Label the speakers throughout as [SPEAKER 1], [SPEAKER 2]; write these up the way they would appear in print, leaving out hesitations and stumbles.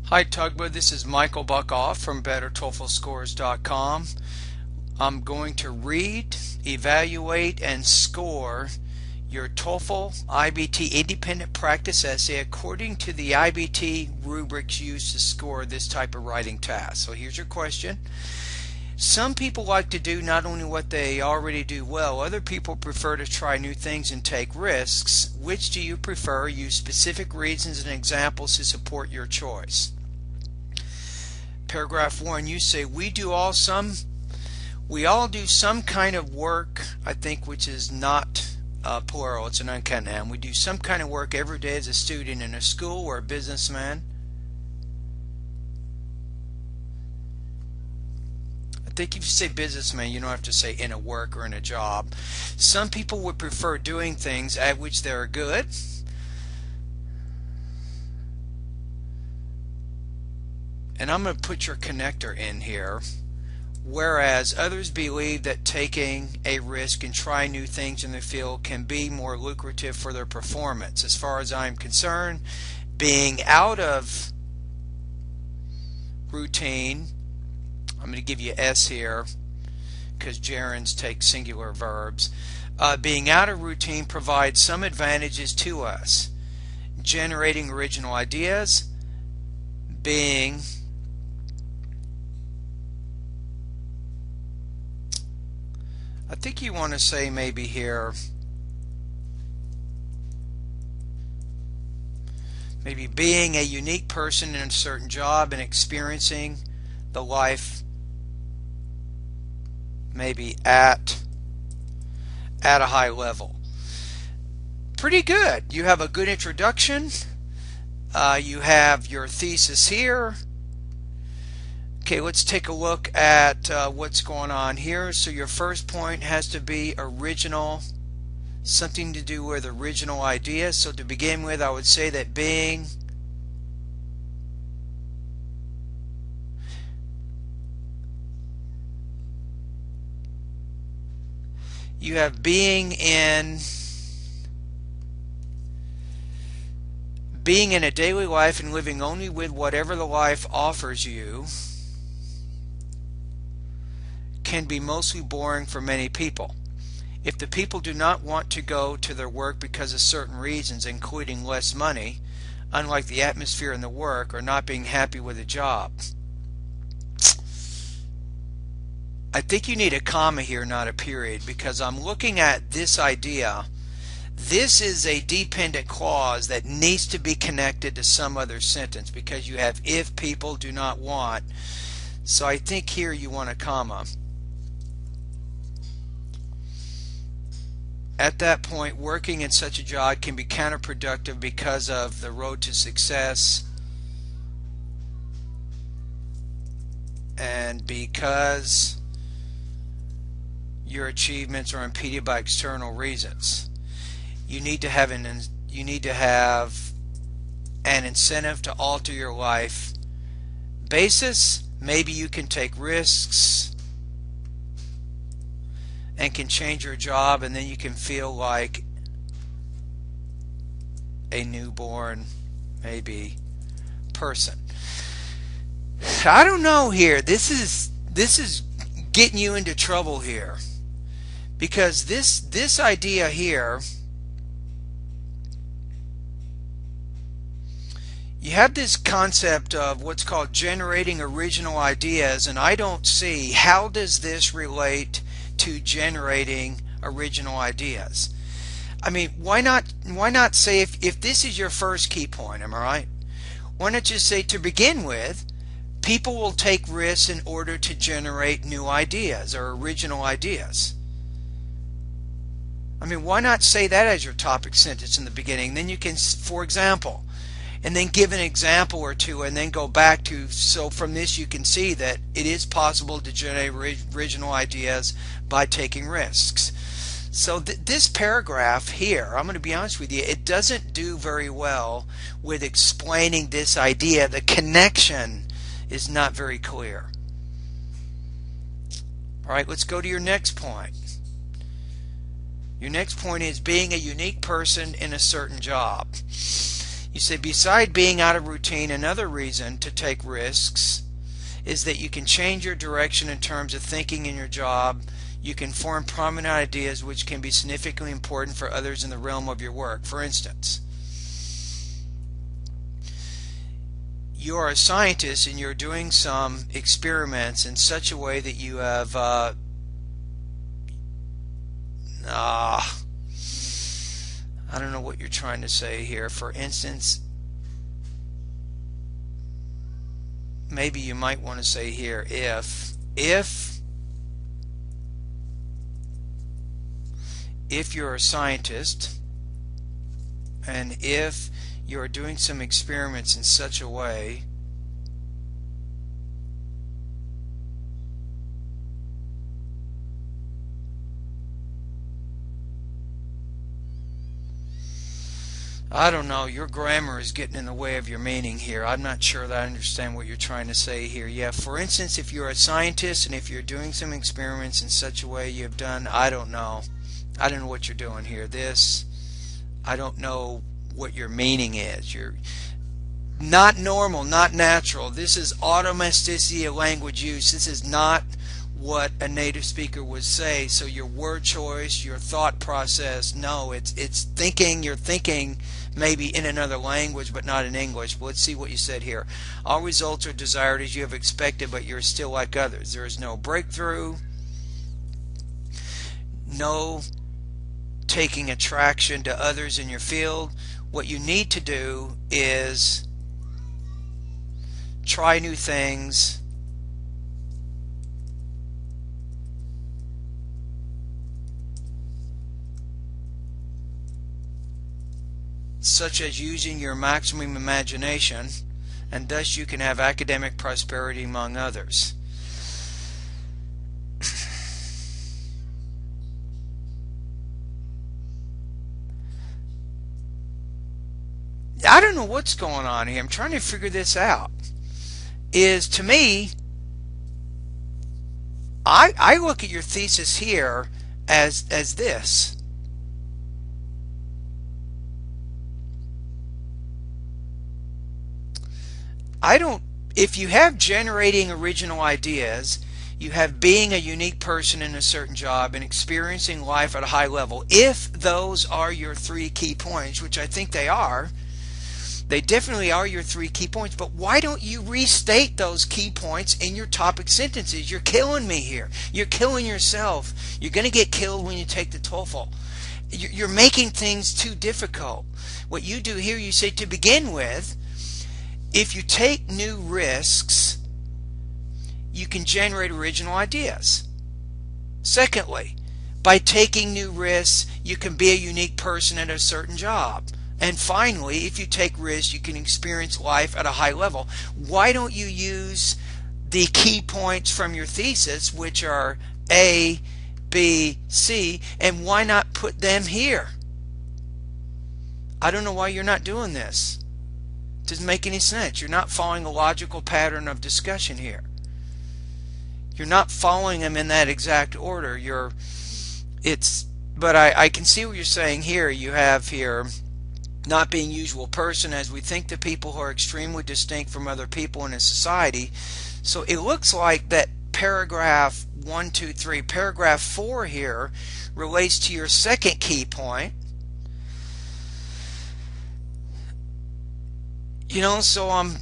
[SPEAKER 1] Hi Tugba, this is Michael Buckoff from BetterTOEFLScores.com. I'm going to read, evaluate, and score your TOEFL IBT independent practice essay according to the IBT rubrics used to score this type of writing task. So here's your question. Some people like to do not only what they already do well, other people prefer to try new things and take risks. Which do you prefer? Use specific reasons and examples to support your choice. Paragraph 1, you say we all do some kind of work, I think, which is not plural, it's an uncut noun. We do some kind of work every day as a student in a school or a businessman. I think if you say businessman, you don't have to say in a work or in a job. Some people would prefer doing things at which they are good. And I'm going to put your connector in here. Whereas others believe that taking a risk and trying new things in the field can be more lucrative for their performance. As far as I'm concerned, being out of routine, I'm going to give you S here because gerunds take singular verbs. Being out of routine provides some advantages to us. Generating original ideas, being I think you want to say maybe here, maybe being a unique person in a certain job and experiencing the life maybe at a high level. Pretty good. You have a good introduction. You have your thesis here. Okay, let's take a look at what's going on here. So your first point has to be original, something to do with original ideas. So to begin with, I would say that you have being in a daily life and living only with whatever the life offers you can be mostly boring for many people. If the people do not want to go to their work because of certain reasons, including less money, unlike the atmosphere in the work, or not being happy with a job. I think you need a comma here, not a period, because I'm looking at this idea. This is a dependent clause that needs to be connected to some other sentence because you have if people do not want. So I think here you want a comma. At that point, working in such a job can be counterproductive because of the road to success and because your achievements are impeded by external reasons. You need to have an incentive to alter your life basis. Maybe you can take risks and can change your job, and then you can feel like a newborn maybe person. I don't know here. This is getting you into trouble here because this idea here, you have this concept of what's called generating original ideas, and I don't see how does this relate to generating original ideas. I mean, why not say if this is your first key point, am I right? Why not just say to begin with, people will take risks in order to generate new ideas or original ideas. I mean, why not say that as your topic sentence in the beginning? Then you can, for example, and then give an example or two and then go back to, so from this you can see that it is possible to generate original ideas by taking risks. So this paragraph here, I'm going to be honest with you, it doesn't do very well with explaining this idea. The connection is not very clear. Alright, let's go to your next point. Your next point is being a unique person in a certain job. You say, beside being out of routine, another reason to take risks is that you can change your direction in terms of thinking in your job. You can form prominent ideas which can be significantly important for others in the realm of your work. For instance, you are a scientist and you're doing some experiments in such a way that you have I don't know what you're trying to say here. For instance, maybe you might want to say here, if you're a scientist and if you're doing some experiments in such a way I don't know, your grammar is getting in the way of your meaning here. I'm not sure that I understand what you're trying to say here. Yeah, for instance, if you're a scientist and if you're doing some experiments in such a way you've done, I don't know what you're doing here. I don't know what your meaning is. You're not normal, not natural. This is automasticity of language use. This is not what a native speaker would say. So your word choice, your thought process, no, it's thinking. You're thinking maybe in another language but not in English. But let's see what you said here. All results are desired as you have expected, but you're still like others. There is no breakthrough, no taking attraction to others in your field. What you need to do is try new things, such as using your maximum imagination, and thus you can have academic prosperity among others. I don't know what's going on here. I'm trying to figure this out. To me, I look at your thesis here as this. If you have generating original ideas, you have being a unique person in a certain job and experiencing life at a high level, if those are your 3 key points, which I think they are, they definitely are your 3 key points, but why don't you restate those key points in your topic sentences? You're killing me here. You're killing yourself. You're going to get killed when you take the TOEFL. You're making things too difficult. What you do here, you say, to begin with, if you take new risks, you can generate original ideas. Secondly, by taking new risks, you can be a unique person at a certain job. And finally, if you take risks, you can experience life at a high level. Why don't you use the key points from your thesis, which are A, B, C, and why not put them here? I don't know why you're not doing this. It doesn't make any sense. You're not following a logical pattern of discussion here. You're not following them in that exact order. But I can see what you're saying here. You have here not being usual person, as we think the people who are extremely distinct from other people in a society. So it looks like that paragraph 1, 2, 3, paragraph 4 here relates to your second key point. So I'm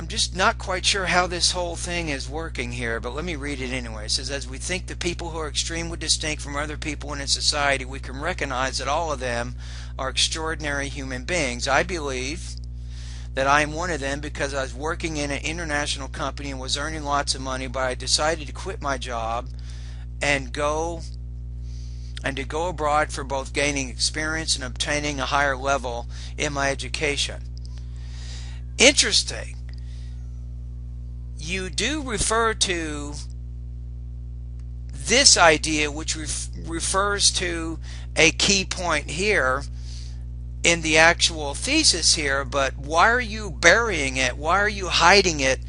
[SPEAKER 1] just not quite sure how this whole thing is working here, but let me read it anyway. It says, as we think the people who are extremely distinct from other people in a society, we can recognize that all of them are extraordinary human beings. I believe that I am one of them because I was working in an international company and was earning lots of money, but I decided to quit my job and to go abroad for both gaining experience and obtaining a higher level in my education. Interesting. You do refer to this idea, which refers to a key point here in the actual thesis here, but why are you burying it? Why are you hiding it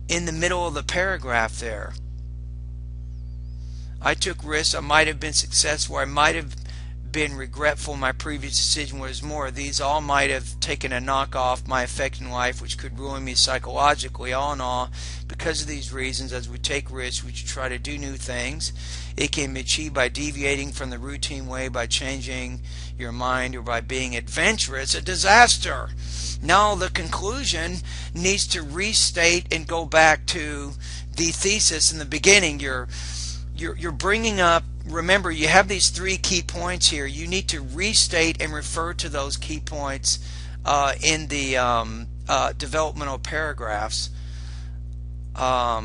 [SPEAKER 1] in the middle of the paragraph there? I took risks. I might have been successful. I might have been regretful my previous decision was more. These all might have taken a knock off my effect in life, which could ruin me psychologically. All in all, because of these reasons, as we take risks, we should try to do new things. It can be achieved by deviating from the routine way, by changing your mind, or by being adventurous. A disaster. Now the conclusion needs to restate and go back to the thesis in the beginning. You're bringing up, remember, you have these 3 key points here. You need to restate and refer to those key points in the developmental paragraphs. All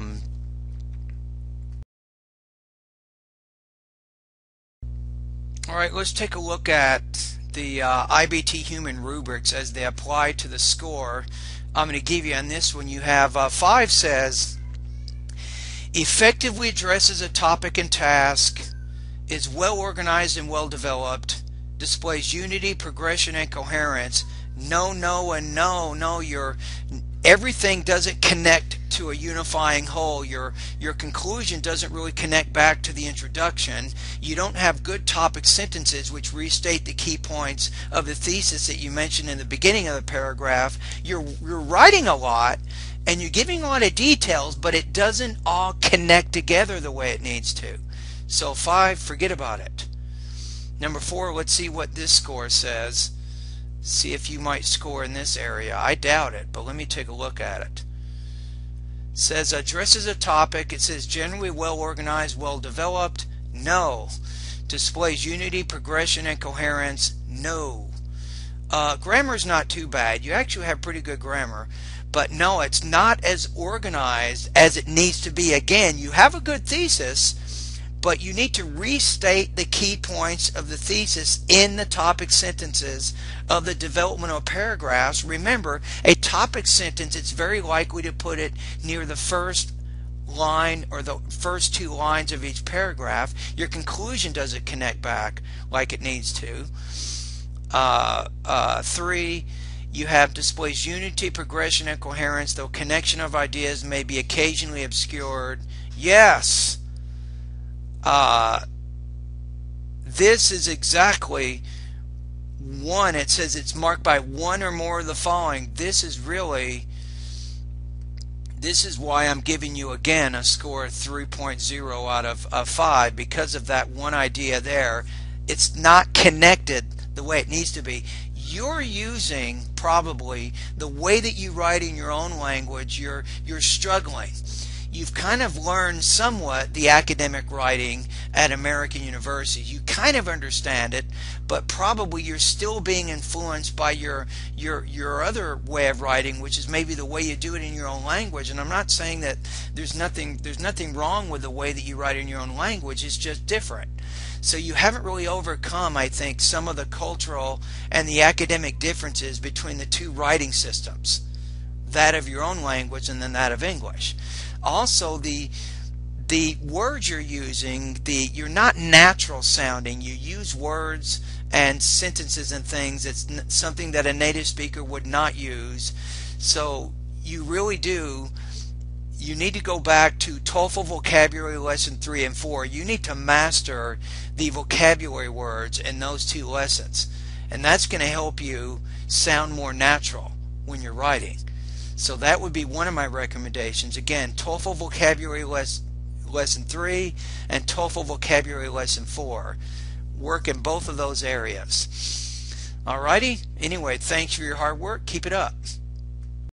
[SPEAKER 1] right, let's take a look at the IBT human rubrics as they apply to the score. I'm going to give you on this one. You have 5 says, effectively addresses a topic and task, is well organized and well developed, displays unity, progression, and coherence. No, no, and no, no. Everything doesn't connect to a unifying whole. Your conclusion doesn't really connect back to the introduction. You don't have good topic sentences which restate the key points of the thesis that you mentioned in the beginning of the paragraph. You're writing a lot and you're giving a lot of details, but it doesn't all connect together the way it needs to. So 5, forget about it. Number 4, let's see what this score says. See if you might score in this area. I doubt it, but let me take a look at it. It says addresses a topic. It says generally well organized, well developed. No. Displays unity, progression, and coherence. No. Grammar's not too bad. You actually have pretty good grammar. But no, it's not as organized as it needs to be. Again, you have a good thesis, but you need to restate the key points of the thesis in the topic sentences of the developmental paragraphs. Remember, a topic sentence, it's very likely to put it near the first line or the first 2 lines of each paragraph. Your conclusion doesn't connect back like it needs to. 3, you have displays unity, progression, and coherence, though connection of ideas may be occasionally obscured. Yes. This is exactly 1. It says it's marked by 1 or more of the following. This is why I'm giving you again a score of 3.0 out of 5, because of that one idea there. It's not connected the way it needs to be. You're using probably the way that you write in your own language. You're struggling. You've kind of learned somewhat the academic writing at American universities. You kind of understand it, but probably you're still being influenced by your other way of writing, which is maybe the way you do it in your own language. And I'm not saying that there's nothing wrong with the way that you write in your own language. It's just different. So you haven't really overcome, I think, some of the cultural and the academic differences between the 2 writing systems, that of your own language and then that of English. Also, the words you're using, you're not natural sounding. You use words and sentences and things. It's something that a native speaker would not use. So you really do. You need to go back to TOEFL vocabulary lesson 3 and 4. You need to master the vocabulary words in those 2 lessons, and that's going to help you sound more natural when you're writing. So that would be one of my recommendations. Again, TOEFL vocabulary lesson 3 and TOEFL vocabulary lesson 4. Work in both of those areas. Alrighty. Anyway, thanks for your hard work. Keep it up.